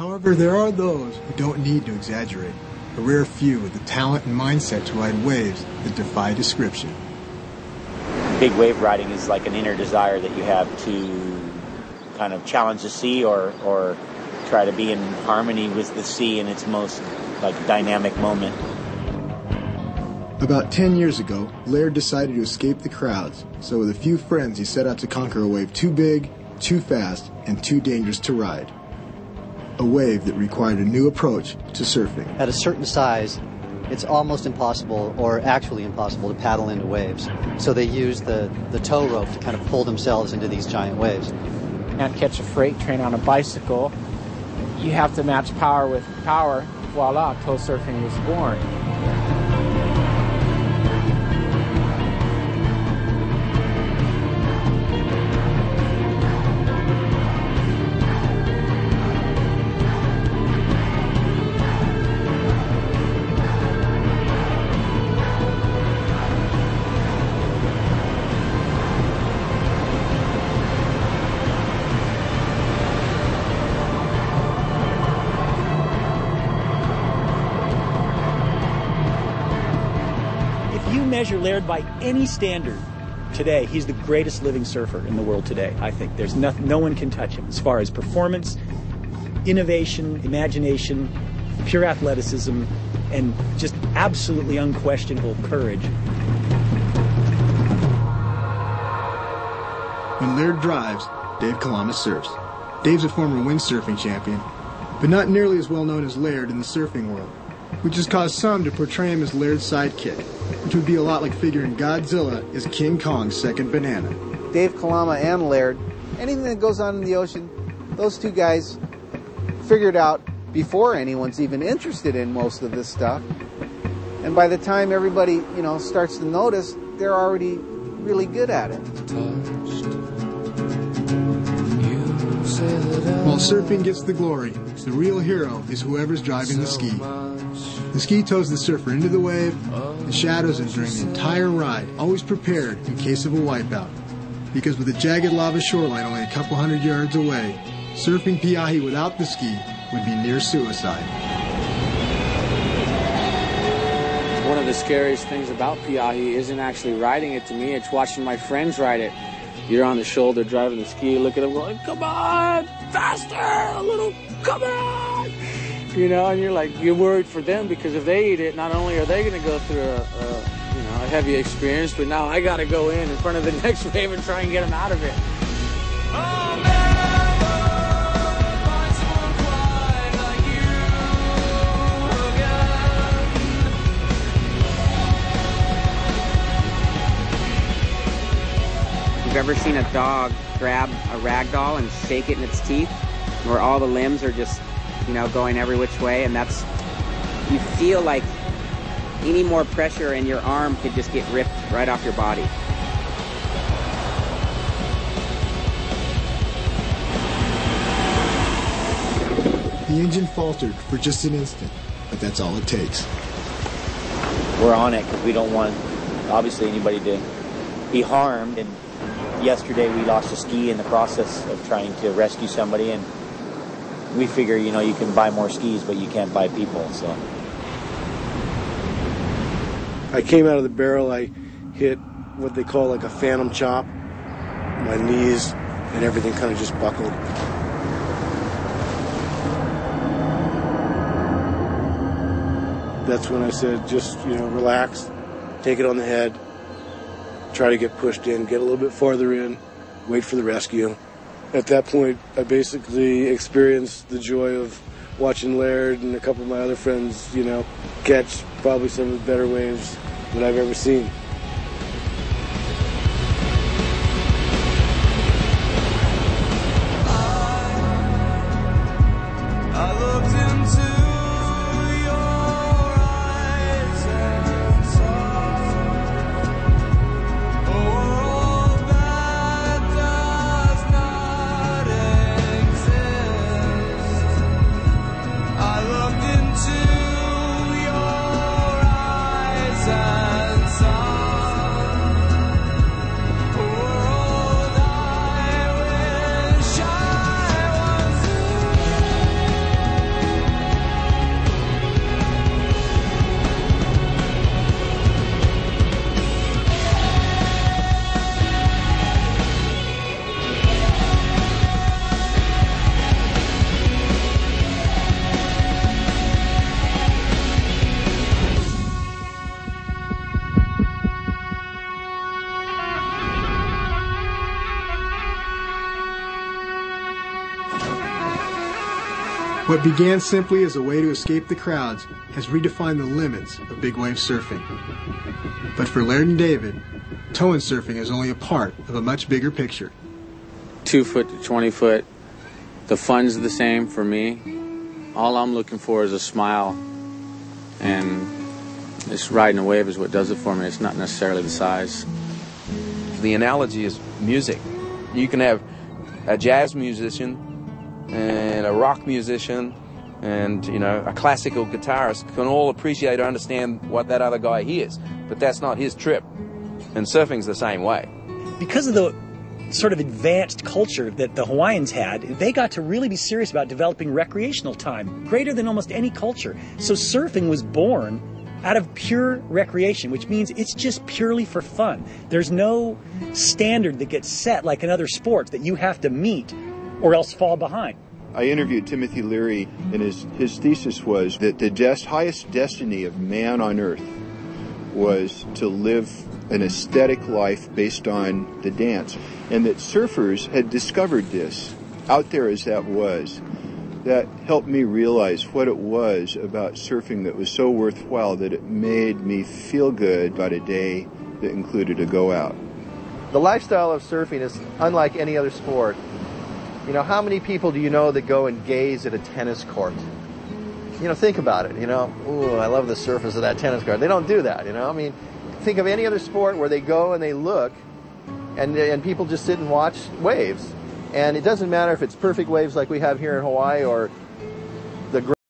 However, there are those who don't need to exaggerate, a rare few with the talent and mindset to ride waves that defy description. Big wave riding is like an inner desire that you have to kind of challenge the sea or try to be in harmony with the sea in its most like dynamic moment. About 10 years ago, Laird decided to escape the crowds, so with a few friends he set out to conquer a wave too big, too fast, and too dangerous to ride. A wave that required a new approach to surfing. At a certain size, it's almost impossible, or actually impossible, to paddle into waves. So they use the tow rope to kind of pull themselves into these giant waves. You can't catch a freight train on a bicycle. You have to match power with power. Voila, tow surfing was born. Measure Laird by any standard today, he's the greatest living surfer in the world today. I think there's no one can touch him as far as performance, innovation, imagination, pure athleticism, and just absolutely unquestionable courage. When Laird drives, Dave Kalama surfs. Dave's a former windsurfing champion, but not nearly as well known as Laird in the surfing world, which has caused some to portray him as Laird's sidekick, which would be a lot like figuring Godzilla as King Kong's second banana. Dave Kalama and Laird, anything that goes on in the ocean, those two guys figured out before anyone's even interested in most of this stuff. And by the time everybody, starts to notice, they're already really good at it. While surfing gets the glory, the real hero is whoever's driving the ski. The ski tows the surfer into the wave, the shadows, and during the entire ride, always prepared in case of a wipeout. Because with a jagged lava shoreline only a couple hundred yards away, surfing Piahi without the ski would be near suicide. One of the scariest things about Piahi isn't actually riding it to me, it's watching my friends ride it. You're on the shoulder driving the ski, look at them going, come on, faster, a little, come on. And you're like, you're worried for them because if they eat it, not only are they going to go through a heavy experience, but now I got to go in front of the next wave and try and get them out of it. You've ever seen a dog grab a rag doll and shake it in its teeth, where all the limbs are just going every which way, and you feel like any more pressure in your arm could just get ripped right off your body. The engine faltered for just an instant, but that's all it takes. We're on it because we don't want, obviously, anybody to be harmed. And yesterday we lost a ski in the process of trying to rescue somebody, and we figure, you can buy more skis, but you can't buy people, so. I came out of the barrel, I hit what they call like a phantom chop. My knees and everything kind of just buckled. That's when I said, just, relax, take it on the head, try to get pushed in, get a little bit farther in, wait for the rescue. At that point, I basically experienced the joy of watching Laird and a couple of my other friends, catch probably some of the better waves that I've ever seen. Sun. What began simply as a way to escape the crowds has redefined the limits of big wave surfing. But for Laird and David, tow and surfing is only a part of a much bigger picture. 2 foot to 20 foot, the fun's the same for me. All I'm looking for is a smile, and just riding a wave is what does it for me. It's not necessarily the size. The analogy is music. You can have a jazz musician and a rock musician and, you know, a classical guitarist can all appreciate or understand what that other guy hears, but that's not his trip. And surfing's the same way. Because of the sort of advanced culture that the Hawaiians had, they got to really be serious about developing recreational time, greater than almost any culture. So surfing was born out of pure recreation, which means it's just purely for fun. There's no standard that gets set like in other sports that you have to meet or else fall behind. I interviewed Timothy Leary, and his thesis was that the highest destiny of man on earth was to live an aesthetic life based on the dance, and that surfers had discovered this, out there as that was. That helped me realize what it was about surfing that was so worthwhile that it made me feel good about a day that included a go out. The lifestyle of surfing is unlike any other sport. You know, how many people do you know that go and gaze at a tennis court? You know, think about it, you know. Ooh, I love the surface of that tennis court. They don't do that, you know. I mean, think of any other sport where they go and they look and people just sit and watch waves. And it doesn't matter if it's perfect waves like we have here in Hawaii or